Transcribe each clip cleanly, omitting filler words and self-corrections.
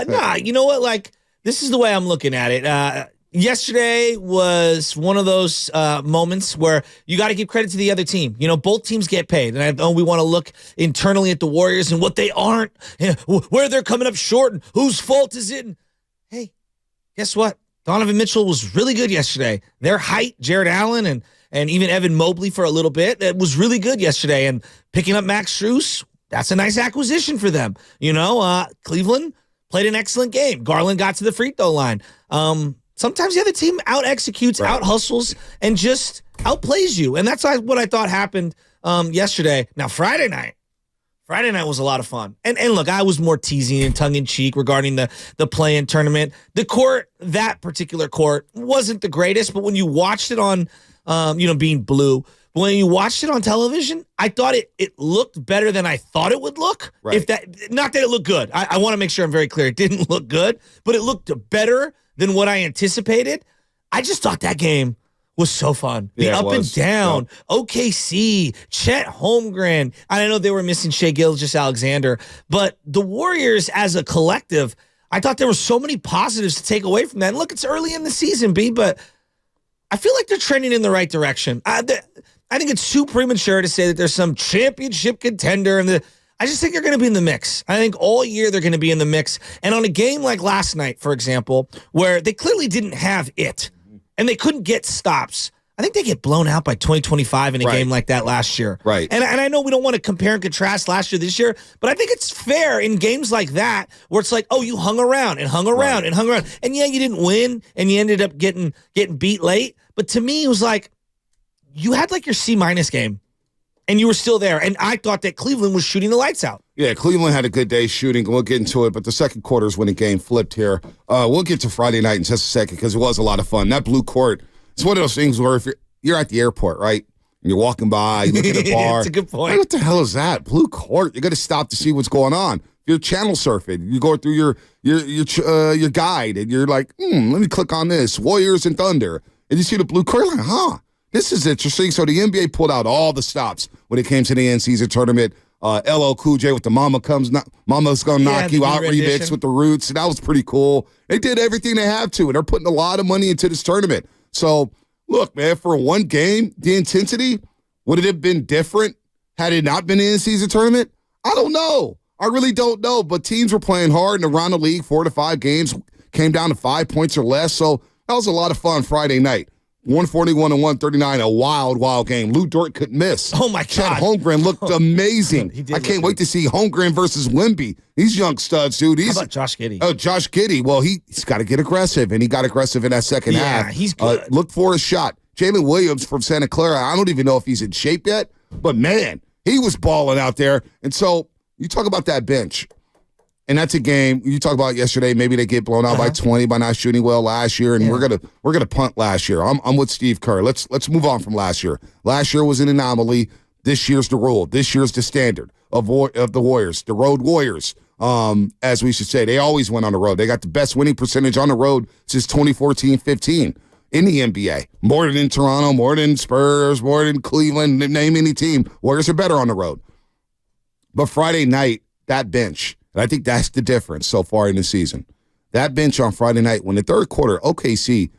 Nah, you know what? Like, this is the way I'm looking at it. Yesterday was one of those moments where you got to give credit to the other team. You know, both teams get paid. And I know we want to look internally at the Warriors and what they aren't, and where they're coming up short, and whose fault is it. And, hey, guess what? Donovan Mitchell was really good yesterday. Their height, Jared Allen, and even Evan Mobley for a little bit, it was really good yesterday. And picking up Max Strus, that's a nice acquisition for them. You know, Cleveland played an excellent game. Garland got to the free throw line. Sometimes the other team out-executes, out-hustles, and just outplays you. And that's what I thought happened yesterday. Now, Friday night was a lot of fun. And look, I was more teasing and tongue-in-cheek regarding the play-in tournament. The court, that particular court, wasn't the greatest, but when you watched it on, being blue, when you watched it on television, I thought it looked better than I thought it would look. Right. Not that it looked good. I want to make sure I'm very clear. It didn't look good, but it looked better than what I anticipated. I just thought that game was so fun. The up and down, OKC, Chet Holmgren. I know they were missing Shai Gilgeous-Alexander, but the Warriors as a collective, I thought there were so many positives to take away from that. And look, it's early in the season, B, but I feel like they're trending in the right direction. I think it's too premature to say that there's some championship contender and I just think they're going to be in the mix. I think all year they're going to be in the mix. And on a game like last night, for example, where they clearly didn't have it and they couldn't get stops, I think they get blown out by 20-25 in a game like that last year. Right. And I know we don't want to compare and contrast last year, this year, but I think it's fair in games like that where it's like, oh, you hung around and hung around and hung around. And yeah, you didn't win and you ended up getting beat late. But to me, it was like you had like your C- game. And you were still there. And I thought that Cleveland was shooting the lights out. Yeah, Cleveland had a good day shooting. We'll get into it. But the second quarter's when the game flipped here. We'll get to Friday night in just a second because it was a lot of fun. That blue court, it's one of those things where if you're at the airport, right? And you're walking by, you look at the bar. That's a good point. Hey, what the hell is that? Blue court. You're going to stop to see what's going on. You're channel surfing. You go through your guide, and you're like, let me click on this. Warriors and Thunder. And you see the blue court, like, this is interesting. So the NBA pulled out all the stops when it came to the in-season tournament. LL Cool J with the Mama's Gonna Knock You Out remix with the Roots. And that was pretty cool. They did everything they have to, and they're putting a lot of money into this tournament. So, look, man, for one game, the intensity, would it have been different had it not been an in-season tournament? I don't know. I really don't know. But teams were playing hard, and around the league, 4 to 5 games came down to 5 points or less. So that was a lot of fun Friday night. 141 and 139, a wild game. Lou Dort couldn't miss. Oh, my God. Chet Holmgren looked amazing. I can't wait to see Holmgren versus Wemby. These young studs, dude. How about Josh Giddey? Oh, Josh Giddey. Well, he's got to get aggressive, and he got aggressive in that second half. Yeah, he's good. Look for a shot. Jalen Williams from Santa Clara, I don't even know if he's in shape yet, but, man, he was balling out there. And so you talk about that bench. And that's a game you talk about yesterday. Maybe they get blown out by 20 by not shooting well last year, and we're gonna punt last year. I'm with Steve Kerr. Let's move on from last year. Last year was an anomaly. This year's the rule. This year's the standard of the Warriors, the Road Warriors, as we should say. They always went on the road. They got the best winning percentage on the road since 2014-15 in the NBA. More than in Toronto, more than Spurs, more than Cleveland. Name any team. Warriors are better on the road. But Friday night, that bench. And I think that's the difference so far in the season. That bench on Friday night, when the third quarter, OKC,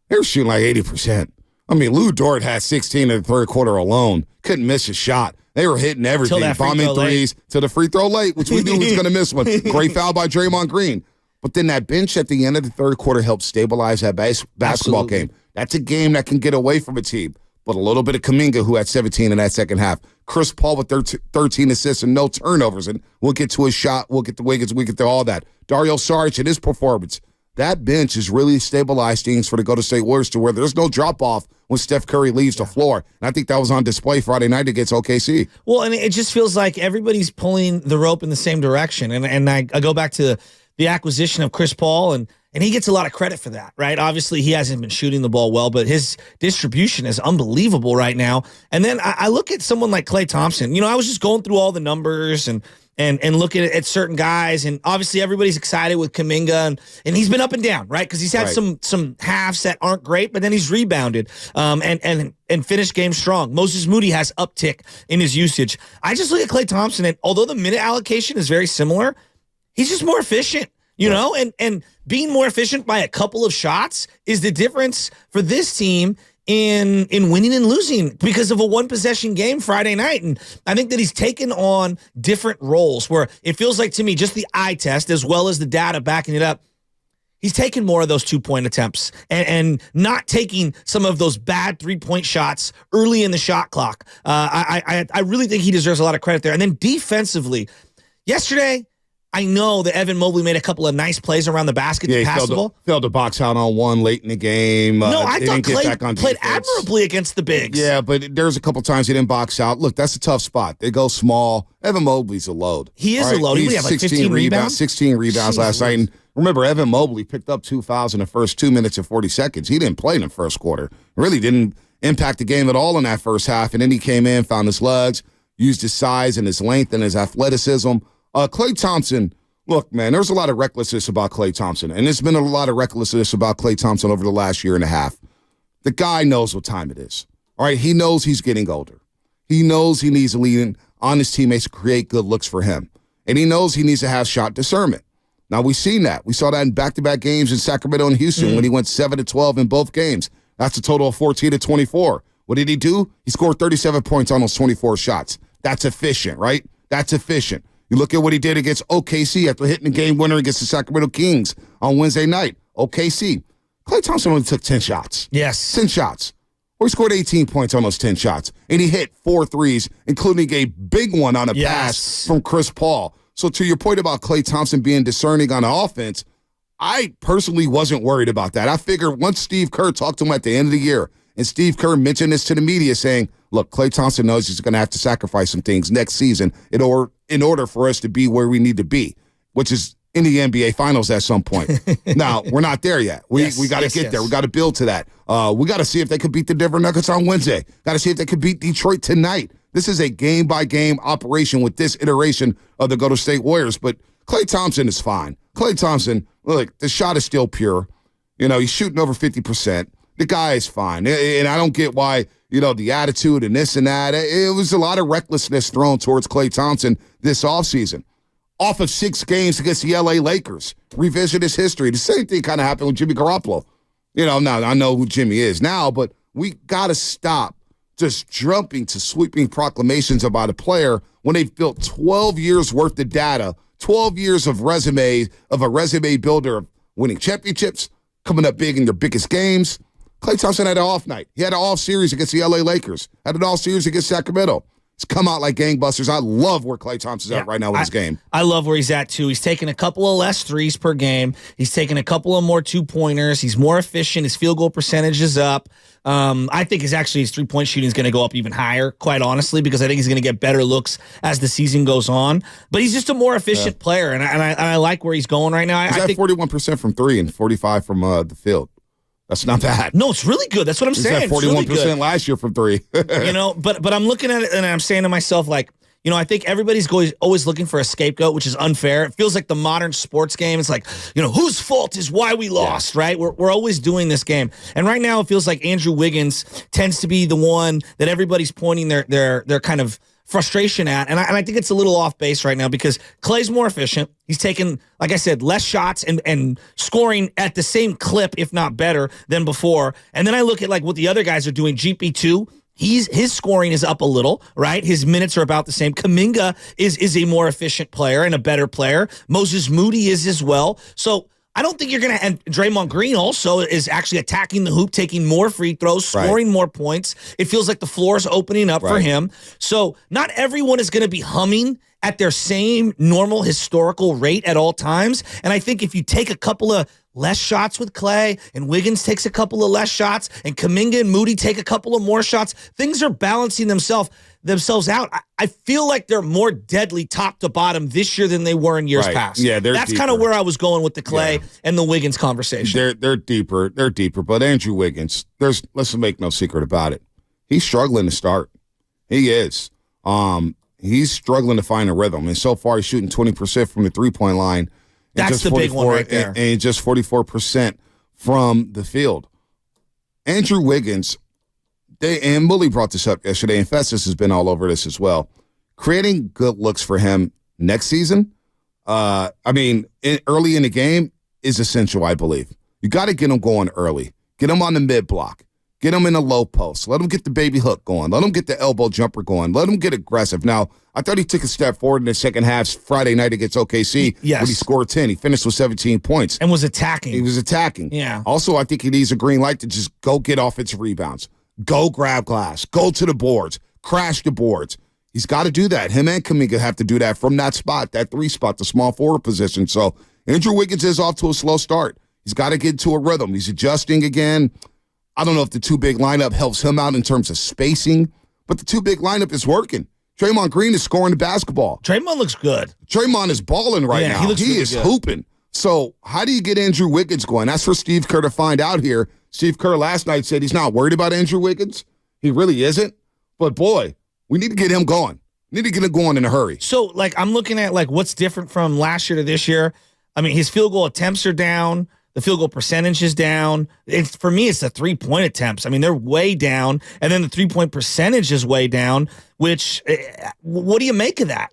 they were shooting like 80%. I mean, Lou Dort had 16 in the third quarter alone. Couldn't miss a shot. They were hitting everything, bombing threes to the free throw late, which we knew was going to miss one. Great foul by Draymond Green. But then that bench at the end of the third quarter helped stabilize that basketball game. That's a game that can get away from a team. But a little bit of Kuminga, who had 17 in that second half. Chris Paul with 13 assists and no turnovers. And we'll get to his shot. We'll get to Wiggins. We get to all that. Dario Saric and his performance. That bench has really stabilized things for the Golden State Warriors to where there's no drop-off when Steph Curry leaves the floor. And I think that was on display Friday night against OKC. Well, and it just feels like everybody's pulling the rope in the same direction. And I go back to the acquisition of Chris Paul, and he gets a lot of credit for that, right? Obviously, he hasn't been shooting the ball well, but his distribution is unbelievable right now. And then I look at someone like Klay Thompson. You know, I was just going through all the numbers and looking at certain guys, and obviously everybody's excited with Kuminga, and he's been up and down, right? Because he's had some halves that aren't great, but then he's rebounded and finished games strong. Moses Moody has uptick in his usage. I just look at Klay Thompson, and although the minute allocation is very similar, he's just more efficient. You know, and being more efficient by a couple of shots is the difference for this team in winning and losing because of a one possession game Friday night. And I think that he's taken on different roles where it feels like to me, just the eye test as well as the data backing it up, he's taking more of those 2-point attempts and not taking some of those bad 3-point shots early in the shot clock. I really think he deserves a lot of credit there. And then defensively, yesterday, I know that Evan Mobley made a couple of nice plays around the basket. Yeah, he failed to box out on one late in the game. No, I thought Klay played admirably against the bigs. Yeah, but there's a couple times he didn't box out. Look, that's a tough spot. They go small. Evan Mobley's a load. He is a load. He had like 15 rebounds? 16 rebounds last night. And remember, Evan Mobley picked up 2 fouls in the first 2 minutes and 40 seconds. He didn't play in the first quarter. Really didn't impact the game at all in that first half. And then he came in, found his legs, used his size and his length and his athleticism. Klay Thompson, look, man, there's a lot of recklessness about Klay Thompson, and there's been a lot of recklessness about Klay Thompson over the last year and a half. The guy knows what time it is. All right, he knows he's getting older. He knows he needs to lean on his teammates to create good looks for him, and he knows he needs to have shot discernment. Now, we've seen that. We saw that in back-to-back games in Sacramento and Houston when he went 7-12 in both games. That's a total of 14-24. What did he do? He scored 37 points on those 24 shots. That's efficient, right? That's efficient. You look at what he did against OKC after hitting the game winner against the Sacramento Kings on Wednesday night. OKC. Klay Thompson only took 10 shots. Yes. 10 shots. Or he scored 18 points on those 10 shots. And he hit 4 threes, including a big one on a pass from Chris Paul. So to your point about Klay Thompson being discerning on the offense, I personally wasn't worried about that. I figured once Steve Kerr talked to him at the end of the year, and Steve Kerr mentioned this to the media saying, look, Klay Thompson knows he's going to have to sacrifice some things next season in order for us to be where we need to be, which is in the NBA Finals at some point. Now, we're not there yet. We got to get there. We got to build to that. We got to see if they could beat the Denver Nuggets on Wednesday. Got to see if they could beat Detroit tonight. This is a game-by-game operation with this iteration of the Golden State Warriors, but Klay Thompson is fine. Klay Thompson, look, the shot is still pure. You know, he's shooting over 50%. The guy is fine. And I don't get why, you know, the attitude and this and that. It was a lot of recklessness thrown towards Klay Thompson this offseason. Off of 6 games against the L.A. Lakers. Revision his history. The same thing kind of happened with Jimmy Garoppolo. You know, now I know who Jimmy is now, but we got to stop just jumping to sweeping proclamations about a player when they've built 12 years worth of data, 12 years of resume, of a resume builder of winning championships, coming up big in their biggest games. Klay Thompson had an off night. He had an off series against the L.A. Lakers. Had an off series against Sacramento. He's come out like gangbusters. I love where Klay Thompson's at right now with his game. I love where he's at, too. He's taking a couple of less threes per game. He's taking a couple of more 2-pointers. He's more efficient. His field goal percentage is up. I think his 3-point shooting is going to go up even higher, quite honestly, because I think he's going to get better looks as the season goes on. But he's just a more efficient player, and I like where he's going right now. He's at 41% from 3 and 45 from the field. That's not bad. No, it's really good. That's what I'm saying. He's at 41% last year from 3. You know, but I'm looking at it and I'm saying to myself, like, you know, I think everybody's always looking for a scapegoat, which is unfair. It feels like the modern sports game. It's like, you know, whose fault is why we lost, right? We're always doing this game. And right now it feels like Andrew Wiggins tends to be the one that everybody's pointing their kind of frustration at. And I think it's a little off base right now because Klay's more efficient. He's taking, like I said, less shots and scoring at the same clip, if not better, than before. And then I look at like what the other guys are doing. GP2, his scoring is up a little, right? His minutes are about the same. Kuminga is a more efficient player and a better player. Moses Moody is as well. So I don't think you're going to, and Draymond Green also is actually attacking the hoop, taking more free throws, scoring more points. It feels like the floor is opening up for him. So not everyone is going to be humming at their same normal historical rate at all times. And I think if you take a couple of less shots with Klay and Wiggins takes a couple of less shots and Kuminga and Moody take a couple of more shots, things are balancing themselves out. I feel like they're more deadly top to bottom this year than they were in years past. Yeah, that's kind of where I was going with the Klay and the Wiggins conversation. They're deeper. They're deeper. But Andrew Wiggins, let's make no secret about it. He's struggling to start. He is. He's struggling to find a rhythm. And so far he's shooting 20% from the 3-point line. That's the big one right there. And just 44% from the field. Andrew Wiggins, and Bully brought this up yesterday, and Festus has been all over this as well. Creating good looks for him next season, Early in the game is essential, I believe. You got to get them going early. Get them on the mid block. Get them in the low post. Let them get the baby hook going. Let them get the elbow jumper going. Let them get aggressive. Now, I thought he took a step forward in the second half Friday night against OKC when he scored 10. He finished with 17 points. And was attacking. He was attacking. Yeah. Also, I think he needs a green light to just go get offensive rebounds. Go grab glass. Go to the boards. Crash the boards. He's got to do that. Him and Kuminga have to do that from that spot, that 3 spot, the small forward position. So Andrew Wiggins is off to a slow start. He's got to get into a rhythm. He's adjusting again. I don't know if the 2 big lineup helps him out in terms of spacing, but the 2 big lineup is working. Draymond Green is scoring the basketball. Draymond looks good. Draymond is balling right now. He is hooping. So how do you get Andrew Wiggins going? That's for Steve Kerr to find out here. Steve Kerr last night said he's not worried about Andrew Wiggins. He really isn't. But, boy, we need to get him going. We need to get him going in a hurry. So, I'm looking at, what's different from last year to this year. I mean, his field goal attempts are down. The field goal percentage is down. For me, it's the 3-point attempts. I mean, they're way down. And then the 3-point percentage is way down, which, what do you make of that?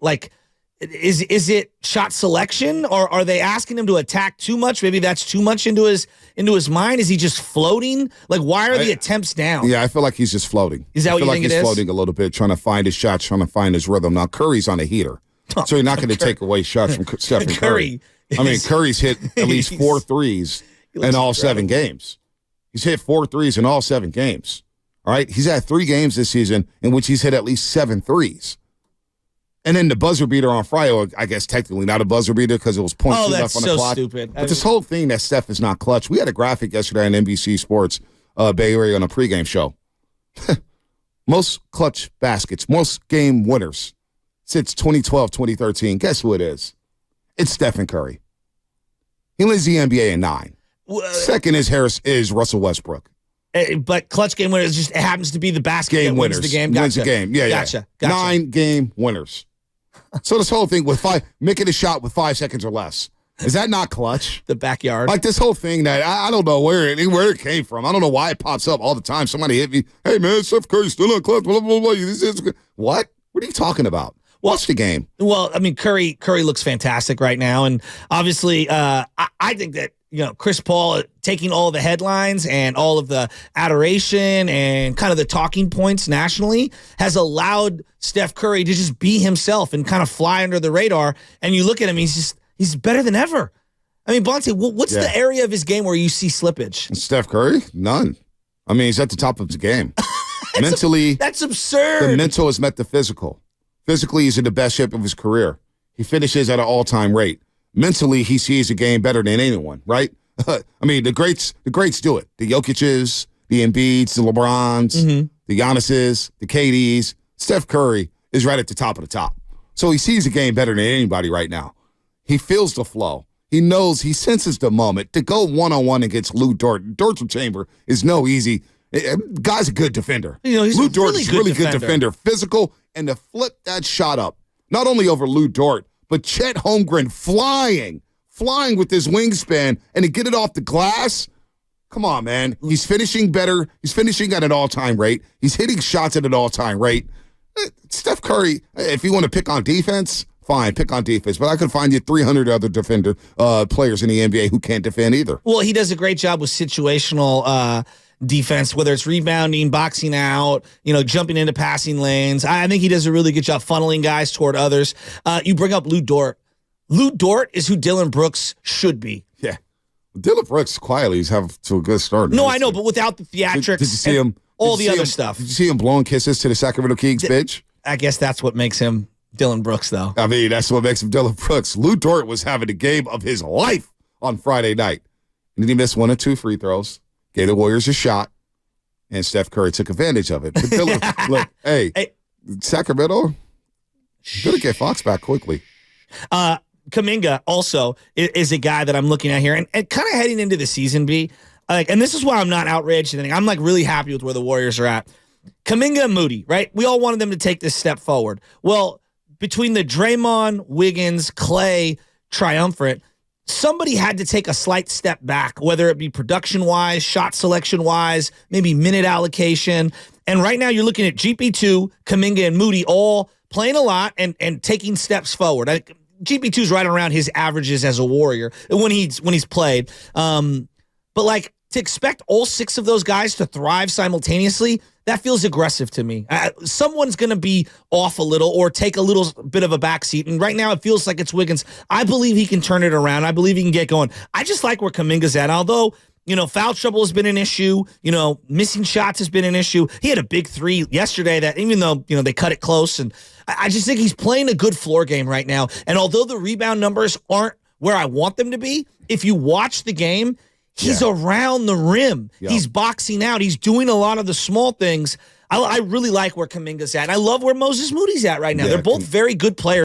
Is it shot selection, or are they asking him to attack too much? Maybe that's too much into his mind. Is he just floating? Why are the attempts down? Yeah, I feel like he's just floating. Is that what you think it is? I feel like he's floating a little bit, trying to find his shots, trying to find his rhythm. Now, Curry's on a heater, so you're not going to take away shots from Stephen Curry. Curry's hit at least 4 threes in all 7 games. He's hit 4 threes in all 7 games. All right? He's had 3 games this season in which he's hit at least 7 threes. And then the buzzer beater on Friday, or I guess technically not a buzzer beater because it was 0.2 left on the clock. Stupid. But this whole thing that Steph is not clutch. We had a graphic yesterday on NBC Sports Bay Area on a pregame show. Most clutch baskets, most game winners since 2012, 2013. Guess who it is? It's Stephen Curry. He leads the NBA in 9. Second is Russell Westbrook. But clutch game winners just happens to be the basket game that winners. wins the game. Wins the game. Yeah, Gotcha. 9 game winners. So this whole thing with making a shot with 5 seconds or less. Is that not clutch? The backyard. This whole thing that I don't know where it came from. I don't know why it pops up all the time. Somebody hit me. Hey, man, Steph Curry's still on clutch. Blah, blah, blah. What? What are you talking about? Watch the game. Well, I mean, Curry looks fantastic right now. And obviously, I think that, Chris Paul taking all the headlines and all of the adoration and kind of the talking points nationally has allowed Steph Curry to just be himself and kind of fly under the radar. And you look at him, he's better than ever. I mean, Bonte, what's the area of his game where you see slippage? Steph Curry? None. I mean, he's at the top of his game. Mentally, that's absurd. The mental has met the physical. Physically, he's in the best shape of his career. He finishes at an all-time rate. Mentally, he sees the game better than anyone, right? I mean, the greats do it. The Jokic's, the Embiid's, the LeBrons, the Giannis's, the KD's. Steph Curry is right at the top of the top. So he sees the game better than anybody right now. He feels the flow. He knows, he senses the moment. To go one-on-one against Lou Dort. Dort's chamber is no easy. Guy's a good defender. He's Lou Dort is a really good defender. Physical, and to flip that shot up, not only over Lou Dort, but Chet Holmgren flying with his wingspan, and to get it off the glass. Come on, man. He's finishing better. He's finishing at an all-time rate. He's hitting shots at an all-time rate. Steph Curry, if you want to pick on defense, fine, pick on defense. But I could find you 300 other players in the NBA who can't defend either. Well, he does a great job with situational defense, whether it's rebounding, boxing out, jumping into passing lanes. I think he does a really good job funneling guys toward others. You bring up Lou Dort. Lou Dort is who Dillon Brooks should be. Yeah. Dillon Brooks quietly is having to a good start. No, I know, but without the theatrics, did you see him? All the other stuff. Did you see him blowing kisses to the Sacramento Kings bench? I guess that's what makes him Dillon Brooks, though. I mean, that's what makes him Dillon Brooks. Lou Dort was having the game of his life on Friday night. And then he missed 1 or 2 free throws, gave the Warriors a shot, and Steph Curry took advantage of it. But Dillon, look, hey, Sacramento, better get Fox back quickly. Kuminga also is a guy that I'm looking at here, and kind of heading into the season, and this is why I'm not outraged. I'm really happy with where the Warriors are at. Kuminga and Moody, right? We all wanted them to take this step forward. Well, between the Draymond, Wiggins, Clay triumvirate, somebody had to take a slight step back, whether it be production-wise, shot selection-wise, maybe minute allocation. And right now you're looking at GP2, Kuminga, and Moody all playing a lot and taking steps forward. GP2's right around his averages as a Warrior when he's played. But like to expect all 6 of those guys to thrive simultaneously, that feels aggressive to me. Someone's going to be off a little or take a little bit of a backseat. And right now it feels like it's Wiggins. I believe he can turn it around. I believe he can get going. I just like where Kuminga's at. Although, foul trouble has been an issue. Missing shots has been an issue. He had a big 3 yesterday that even though, they cut it close. And I just think he's playing a good floor game right now. And although the rebound numbers aren't where I want them to be, if you watch the game, he's around the rim. Yep. He's boxing out. He's doing a lot of the small things. I really like where Kuminga's at. I love where Moses Moody's at right now. They're both very good players.